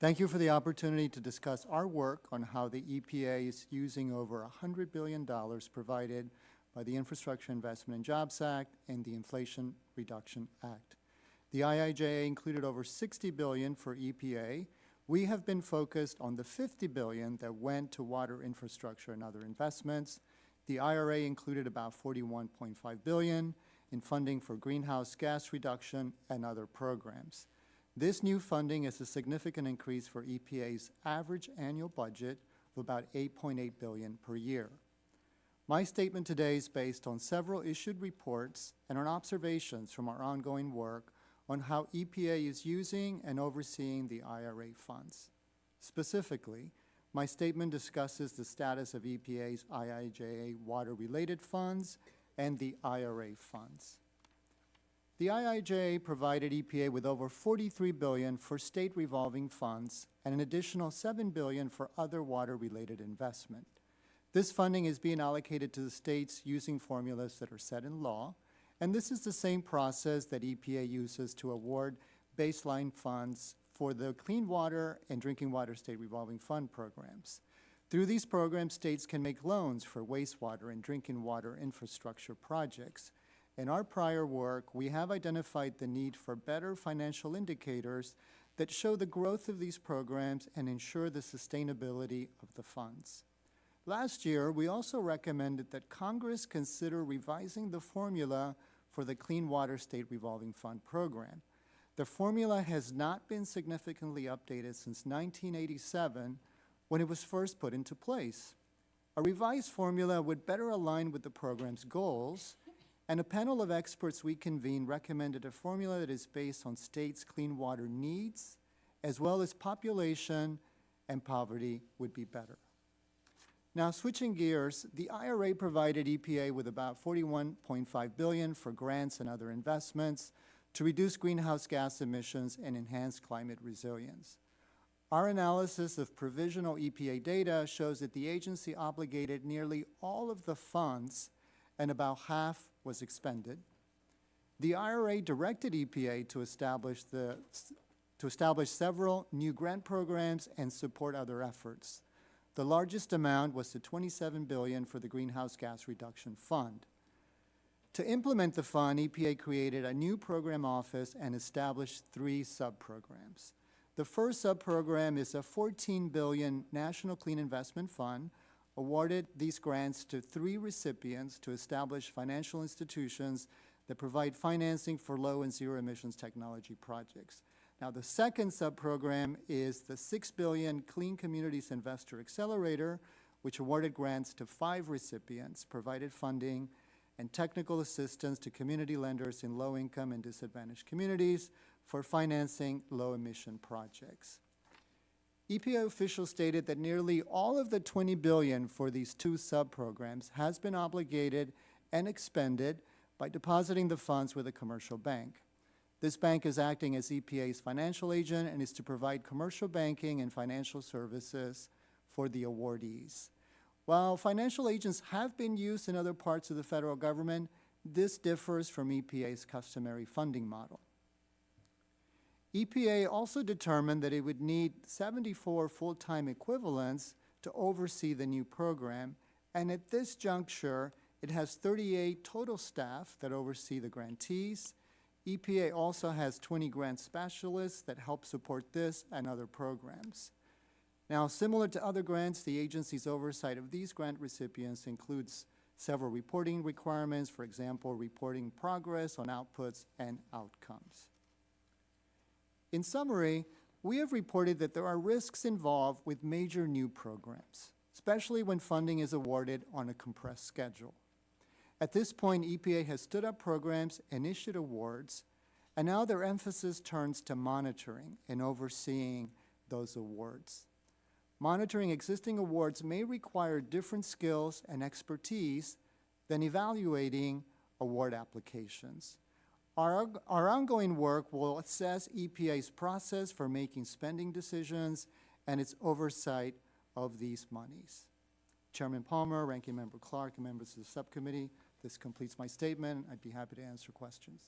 Thank you for the opportunity to discuss our work on how the EPA is using over $100 billion provided by the Infrastructure Investment and Jobs Act and the Inflation Reduction Act. The IIJA included over $60 billion for EPA. We have been focused on the $50 billion that went to water infrastructure and other investments. The IRA included about $41.5 billion in funding for greenhouse gas reduction and other programs. This new funding is a significant increase for EPA's average annual budget of about $8.8 billion per year. My statement today is based on several issued reports and on observations from our ongoing work on how EPA is using and overseeing the IRA funds. Specifically, my statement discusses the status of EPA's IIJA water-related funds and the IRA funds. The IIJA provided EPA with over $43 billion for state revolving funds and an additional $7 billion for other water-related investment. This funding is being allocated to the states using formulas that are set in law, and this is the same process that EPA uses to award baseline funds for the Clean Water and Drinking Water State Revolving Fund programs. Through these programs, states can make loans for wastewater and drinking water infrastructure projects. In our prior work, we have identified the need for better financial indicators that show the growth of these programs and ensure the sustainability of the funds. Last year, we also recommended that Congress consider revising the formula for the Clean Water State Revolving Fund program. The formula has not been significantly updated since 1987, when it was first put into place. A revised formula would better align with the program's goals, and a panel of experts we convened recommended a formula that is based on states' clean water needs, as well as population and poverty would be better. Now, switching gears, the IRA provided EPA with about $41.5 billion for grants and other investments to reduce greenhouse gas emissions and enhance climate resilience. Our analysis of provisional EPA data shows that the agency obligated nearly all of the funds and about half was expended. The IRA directed EPA to establish several new grant programs and support other efforts. The largest amount was the $27 billion for the Greenhouse Gas Reduction Fund. To implement the fund, EPA created a new program office and established 3 sub-programs. The first sub-program is a $14 billion National Clean Investment Fund, awarded these grants to 3 recipients to establish financial institutions that provide financing for low and zero emissions technology projects. Now, the second sub-program is the $6 billion Clean Communities Investor Accelerator, which awarded grants to 5 recipients, provided funding and technical assistance to community lenders in low-income and disadvantaged communities for financing low-emission projects. EPA officials stated that nearly all of the $20 billion for these 2 sub-programs has been obligated and expended by depositing the funds with a commercial bank. This bank is acting as EPA's financial agent and is to provide commercial banking and financial services for the awardees. While financial agents have been used in other parts of the federal government, this differs from EPA's customary funding model. EPA also determined that it would need 74 full-time equivalents to oversee the new program, and at this juncture, it has 38 total staff that oversee the grantees. EPA also has 20 grant specialists that help support this and other programs. Now, similar to other grants, the agency's oversight of these grant recipients includes several reporting requirements, for example, reporting progress on outputs and outcomes. In summary, we have reported that there are risks involved with major new programs, especially when funding is awarded on a compressed schedule. At this point, EPA has stood up programs and issued awards, and now their emphasis turns to monitoring and overseeing those awards. Monitoring existing awards may require different skills and expertise than evaluating award applications. Our ongoing work will assess EPA's process for making spending decisions and its oversight of these monies. Chairman Palmer, Ranking Member Clark, and members of the subcommittee, this completes my statement. I'd be happy to answer questions.